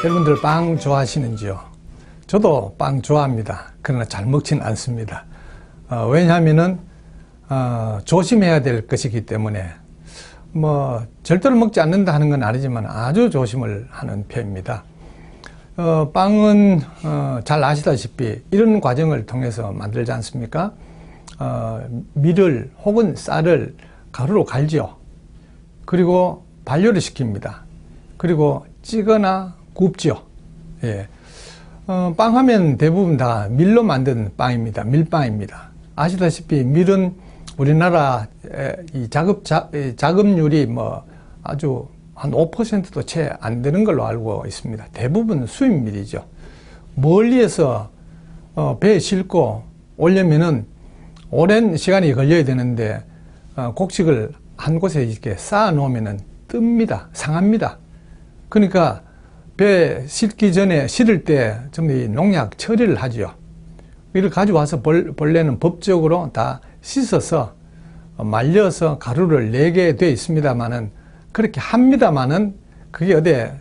여러분들 빵 좋아하시는지요? 저도 빵 좋아합니다. 그러나 잘 먹지는 않습니다. 왜냐하면은 조심해야 될 것이기 때문에 절대로 먹지 않는다 하는 건 아니지만 아주 조심을 하는 편입니다. 빵은 잘 아시다시피 이런 과정을 통해서 만들지 않습니까? 밀을 혹은 쌀을 가루로 갈죠. 그리고 발효를 시킵니다. 그리고 찌거나 굽죠. 예. 빵 하면 대부분 다 밀로 만든 빵입니다. 밀빵입니다. 아시다시피 밀은 우리나라 이 자급률이 아주 한 5%도 채 안 되는 걸로 알고 있습니다. 대부분 수입밀이죠. 멀리에서 배에 싣고 오려면은 오랜 시간이 걸려야 되는데 곡식을 한 곳에 이렇게 쌓아 놓으면은 뜹니다. 상합니다. 그러니까 배에 싣기 전에 실을 때 전부 농약 처리를 하죠. 이를 가져와서 본래는 법적으로 다 씻어서 말려서 가루를 내게 되어 있습니다만은 그렇게 합니다만은 그게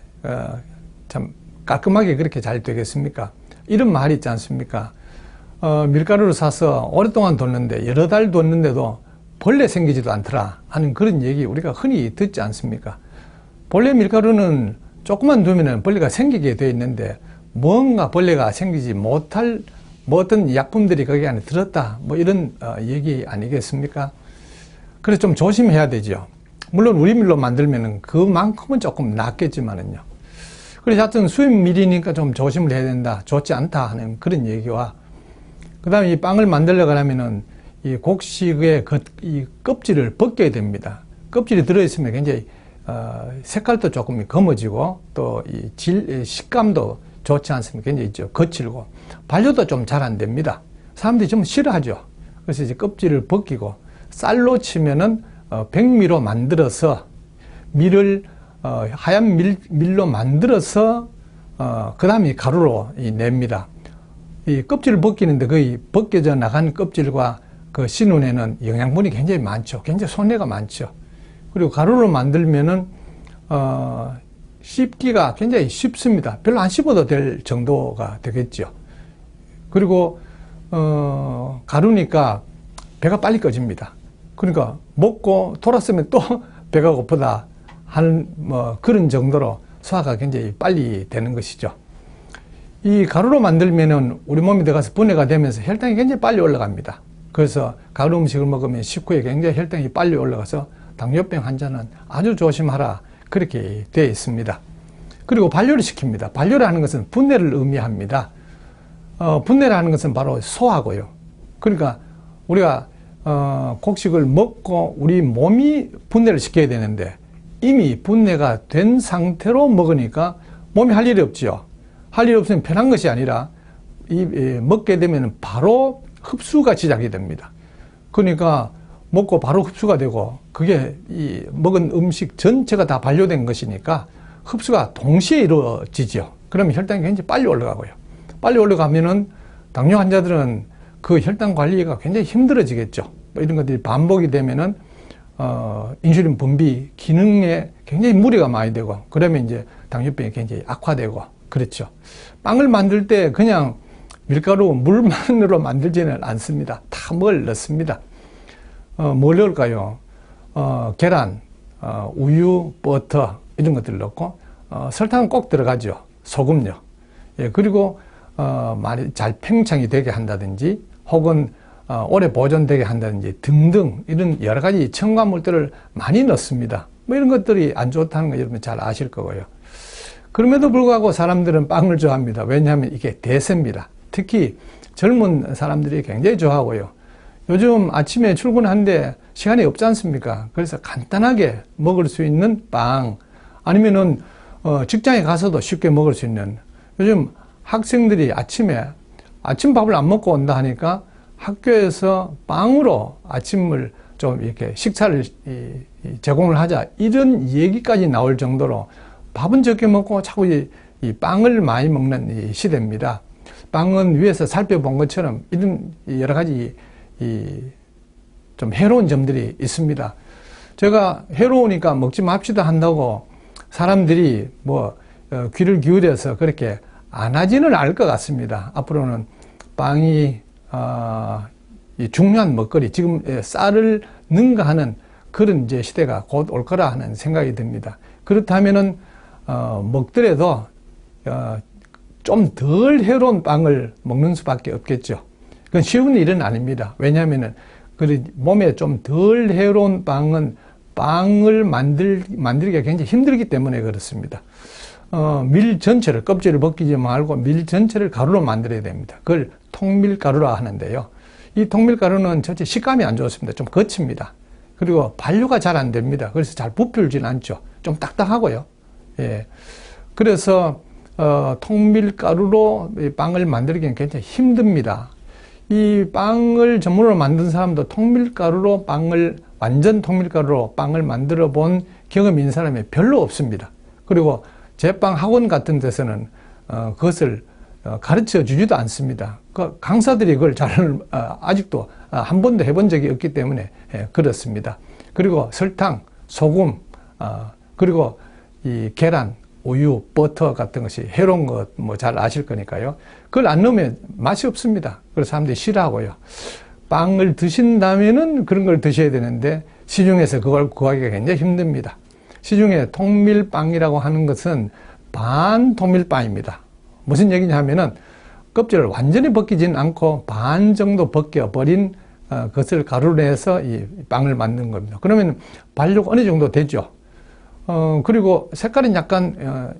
참 깔끔하게 그렇게 잘 되겠습니까? 이런 말이 있지 않습니까? 밀가루를 사서 오랫동안 뒀는데 여러 달 뒀는데도 벌레 생기지도 않더라 하는 그런 얘기 우리가 흔히 듣지 않습니까? 본래 밀가루는 조금만 두면 벌레가 생기게 되어 있는데 뭔가 벌레가 생기지 못할 어떤 약품들이 거기 안에 들었다 이런 얘기 아니겠습니까? 그래서 좀 조심해야 되죠. 물론 우리 밀로 만들면은 그만큼은 조금 낫겠지만은요. 그래서 하여튼 수입 밀이니까 좀 조심을 해야 된다, 좋지 않다 하는 그런 얘기와, 그 다음에 이 빵을 만들려고 하면은 이 곡식의 이 껍질을 벗겨야 됩니다. 껍질이 들어있으면 굉장히 색깔도 조금 검어지고 또 이 식감도 좋지 않습니까? 굉장히 거칠고 발효도 좀 잘 안 됩니다. 사람들이 좀 싫어하죠. 그래서 이제 껍질을 벗기고 쌀로 치면은 백미로 만들어서 밀을 하얀 밀로 만들어서 그 다음에 가루로 냅니다. 이 껍질을 벗기는데 거의 벗겨져 나간 껍질과 그 신운에는 영양분이 굉장히 많죠. 굉장히 손해가 많죠. 그리고 가루로 만들면은 씹기가 굉장히 쉽습니다. 별로 안 씹어도 될 정도가 되겠죠. 그리고 가루니까 배가 빨리 꺼집니다. 그러니까 먹고 돌았으면 또 배가 고프다 하는 그런 정도로 소화가 굉장히 빨리 되는 것이죠. 이 가루로 만들면은 우리 몸에 들어가서 분해가 되면서 혈당이 굉장히 빨리 올라갑니다. 그래서 가루 음식을 먹으면 식후에 굉장히 혈당이 빨리 올라가서 당뇨병 환자는 아주 조심하라 그렇게 되어 있습니다. 그리고 발효를 시킵니다. 발효를 하는 것은 분해를 의미합니다. 분해를 하는 것은 바로 소화고요. 그러니까 우리가 곡식을 먹고 우리 몸이 분해를 시켜야 되는데 이미 분해가 된 상태로 먹으니까 몸이 할 일이 없지요. 할 일이 없으면 편한 것이 아니라 먹게 되면 바로 흡수가 시작이 됩니다. 그러니까 먹고 바로 흡수가 되고 그게 이 먹은 음식 전체가 다 발효된 것이니까 흡수가 동시에 이루어지죠. 그러면 혈당이 굉장히 빨리 올라가고요. 빨리 올라가면은 당뇨 환자들은 그 혈당 관리가 굉장히 힘들어지겠죠. 이런 것들이 반복이 되면은 인슐린 분비 기능에 굉장히 무리가 많이 되고 그러면 이제 당뇨병이 굉장히 악화되고 그렇죠. 빵을 만들 때 그냥 밀가루 물만으로 만들지는 않습니다. 다 뭘 넣습니다. 뭘 넣을까요? 계란, 우유, 버터 이런 것들을 넣고 설탕은 꼭 들어가죠. 소금요. 예, 그리고 많이 잘 팽창이 되게 한다든지 혹은 오래 보존되게 한다든지 등등 이런 여러 가지 첨가물들을 많이 넣습니다. 이런 것들이 안 좋다는 거 여러분 잘 아실 거고요. 그럼에도 불구하고 사람들은 빵을 좋아합니다. 왜냐하면 이게 대세입니다. 특히 젊은 사람들이 굉장히 좋아하고요. 요즘 아침에 출근하는데 시간이 없지 않습니까? 그래서 간단하게 먹을 수 있는 빵 아니면은 직장에 가서도 쉽게 먹을 수 있는, 요즘 학생들이 아침에 아침밥을 안 먹고 온다 하니까 학교에서 빵으로 아침을 좀 이렇게 식사를 제공을 하자 이런 얘기까지 나올 정도로 밥은 적게 먹고 자꾸 이 빵을 많이 먹는 이 시대입니다. 빵은 위에서 살펴본 것처럼 이런 여러 가지 좀 해로운 점들이 있습니다. 제가 해로우니까 먹지 맙시다 한다고 사람들이 귀를 기울여서 그렇게 안 하지는 않을 것 같습니다. 앞으로는 빵이 이 중요한 먹거리, 지금 쌀을 능가하는 그런 이제 시대가 곧 올 거라 하는 생각이 듭니다. 그렇다면은 먹더라도 좀 덜 해로운 빵을 먹는 수밖에 없겠죠. 그건 쉬운 일은 아닙니다. 왜냐하면은 몸에 좀 덜 해로운 빵은 빵을 만들기가 굉장히 힘들기 때문에 그렇습니다. 밀 전체를, 껍질을 벗기지 말고 밀 전체를 가루로 만들어야 됩니다. 그걸 통밀가루라 하는데요. 이 통밀가루는 전체 식감이 안 좋습니다. 좀 거칩니다. 그리고 반류가 잘 안 됩니다. 그래서 잘 부풀진 않죠. 좀 딱딱하고요. 예. 그래서 통밀가루로 빵을 만들기는 굉장히 힘듭니다. 이 빵을 전문으로 만든 사람도 통밀가루로 완전 통밀가루로 빵을 만들어 본 경험이 있는 사람이 별로 없습니다. 그리고 제빵 학원 같은 데서는 그것을 가르쳐 주지도 않습니다. 그 강사들이 그걸 아직도 한 번도 해본 적이 없기 때문에 그렇습니다. 그리고 설탕, 소금, 그리고 이 계란, 우유, 버터 같은 것이 해로운 것 뭐 잘 아실 거니까요. 그걸 안 넣으면 맛이 없습니다. 그래서 사람들이 싫어하고요. 빵을 드신다면은 그런 걸 드셔야 되는데 시중에서 그걸 구하기가 굉장히 힘듭니다. 시중에 통밀빵이라고 하는 것은 반 통밀빵입니다. 무슨 얘기냐 하면은 껍질을 완전히 벗기진 않고 반 정도 벗겨버린 것을 가루로 해서 이 빵을 만든 겁니다. 그러면 발효가 어느 정도 되죠. 그리고 색깔은 약간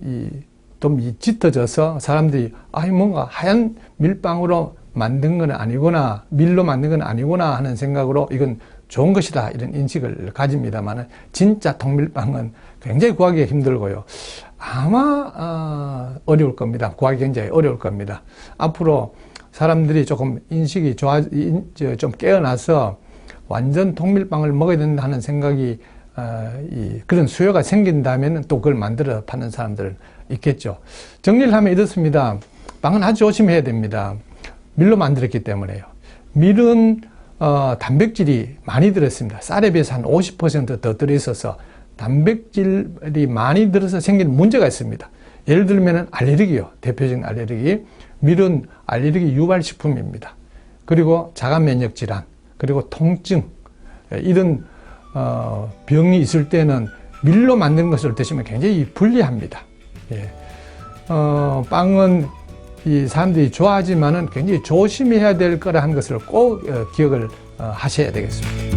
좀 짙어져서 사람들이 뭔가 하얀 밀빵으로 만든 건 아니구나, 밀로 만든 건 아니구나 하는 생각으로 이건 좋은 것이다 이런 인식을 가집니다만 진짜 통밀빵은 굉장히 구하기가 힘들고요. 아마 어려울 겁니다. 구하기 굉장히 어려울 겁니다. 앞으로 사람들이 조금 인식이 좀 깨어나서 완전 통밀빵을 먹어야 된다 하는 생각이 그런 수요가 생긴다면 또 그걸 만들어 파는 사람들 있겠죠. 정리를 하면 이렇습니다. 빵은 아주 조심해야 됩니다. 밀로 만들었기 때문에요. 밀은 단백질이 많이 들었습니다. 쌀에 비해서 한 50% 더 들어있어서 단백질이 많이 들어서 생기는 문제가 있습니다. 예를 들면 알레르기요. 대표적인 알레르기. 밀은 알레르기 유발식품입니다. 그리고 자가 면역 질환, 그리고 통증, 이런 병이 있을 때는 밀로 만든 것을 드시면 굉장히 불리합니다. 예. 빵은 이 사람들이 좋아하지만은 굉장히 조심해야 될 거라 하는 것을 꼭 기억을 하셔야 되겠습니다.